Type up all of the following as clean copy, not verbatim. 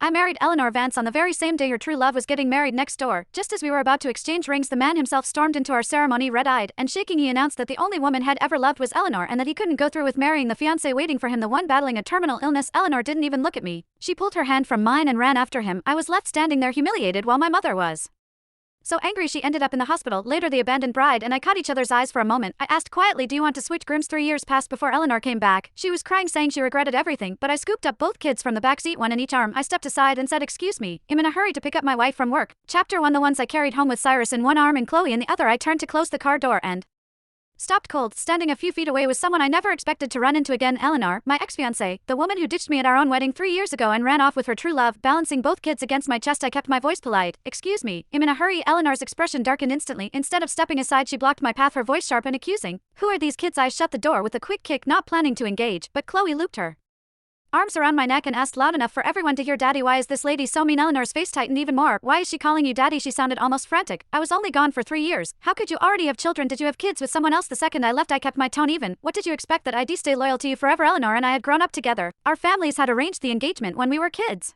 I married Eleanor Vance on the very same day her true love was getting married next door. Just as we were about to exchange rings, the man himself stormed into our ceremony red-eyed and shaking. He announced that the only woman he'd ever loved was Eleanor and that he couldn't go through with marrying the fiancé waiting for him, the one battling a terminal illness. Eleanor didn't even look at me. She pulled her hand from mine and ran after him. I was left standing there humiliated while my mother was so angry she ended up in the hospital. Later, the abandoned bride and I caught each other's eyes for a moment. I asked quietly, "Do you want to switch grooms?" 3 years passed before Eleanor came back. She was crying, saying she regretted everything, but I scooped up both kids from the back seat, one in each arm. I stepped aside and said, "Excuse me, I'm in a hurry to pick up my wife from work." Chapter 1. The ones I carried home with Cyrus in one arm and Chloe in the other. I turned to close the car door and stopped cold. Standing a few feet away was someone I never expected to run into again. Eleanor, my ex-fiancée, the woman who ditched me at our own wedding 3 years ago and ran off with her true love. Balancing both kids against my chest, I kept my voice polite. "Excuse me, I'm in a hurry." Eleanor's expression darkened instantly. Instead of stepping aside, she blocked my path, her voice sharp and accusing. "Who are these kids?" I shut the door with a quick kick, not planning to engage, but Chloe looped her arms around my neck and asked loud enough for everyone to hear, "Daddy, why is this lady so mean?" Eleanor's face tightened even more. "Why is she calling you daddy?" She sounded almost frantic. "I was only gone for 3 years. How could you already have children? Did you have kids with someone else?" The second I left, I kept my tone even. "What did you expect, that I'd stay loyal to you forever?" Eleanor and I had grown up together. Our families had arranged the engagement when we were kids,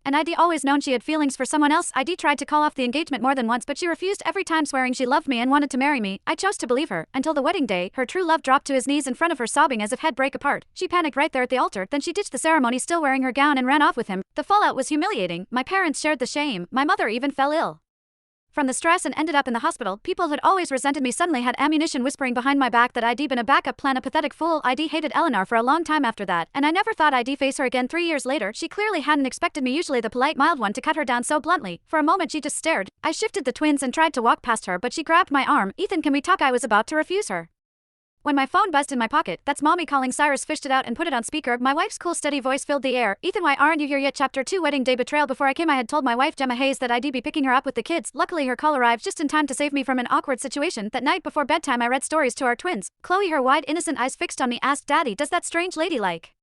and I'd always known she had feelings for someone else. I'd tried to call off the engagement more than once, but she refused every time, swearing she loved me and wanted to marry me. I chose to believe her, until the wedding day. Her true love dropped to his knees in front of her, sobbing as if he'd break apart. She panicked right there at the altar, then she ditched the ceremony still wearing her gown and ran off with him. The fallout was humiliating. My parents shared the shame. My mother even fell ill from the stress and ended up in the hospital. People who'd always resented me suddenly had ammunition whispering behind my back that I'd been a backup plan, a pathetic fool. I'd hated Eleanor for a long time after that, and I never thought I'd face her again. 3 years later, she clearly hadn't expected me, usually the polite, mild one, to cut her down so bluntly. For a moment she just stared. I shifted the twins and tried to walk past her, but she grabbed my arm. "Ethan, can we talk?" I was about to refuse her when my phone buzzed in my pocket. "That's Mommy calling." Cyrus fished it out and put it on speaker. My wife's cool, steady voice filled the air. "Ethan, why aren't you here yet?" Chapter 2. Wedding day betrayal. Before I came, I had told my wife, Gemma Hayes, that I'd be picking her up with the kids. Luckily, her call arrived just in time to save me from an awkward situation. That night before bedtime, I read stories to our twins. Chloe, her wide, innocent eyes fixed on me, asked, "Daddy, does that strange lady like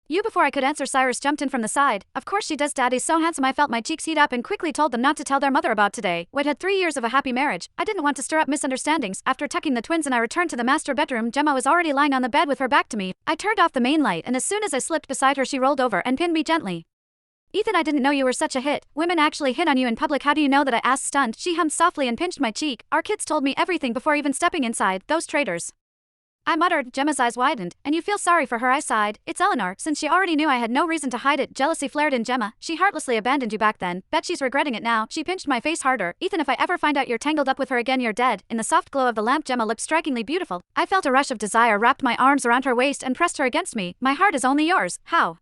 you?" Before I could answer, Cyrus jumped in from the side. "Of course she does, Daddy's so handsome." I felt my cheeks heat up and quickly told them not to tell their mother about today. We'd had 3 years of a happy marriage. I didn't want to stir up misunderstandings. After tucking the twins and I returned to the master bedroom, Gemma was already lying on the bed with her back to me. I turned off the main light, and as soon as I slipped beside her, she rolled over and pinned me gently. "Ethan, I didn't know you were such a hit. Women actually hit on you in public. How do you know that?" I asked, stunned. She hummed softly and pinched my cheek. "Our kids told me everything before even stepping inside. Those traitors," I muttered. Gemma's eyes widened. "And you feel sorry for her?" I sighed. "It's Eleanor." Since she already knew, I had no reason to hide it. Jealousy flared in Gemma. "She heartlessly abandoned you back then. Bet she's regretting it now." She pinched my face harder. "Ethan, if I ever find out you're tangled up with her again, you're dead." In the soft glow of the lamp, Gemma looked strikingly beautiful. I felt a rush of desire, wrapped my arms around her waist and pressed her against me. "My heart is only yours." "How?"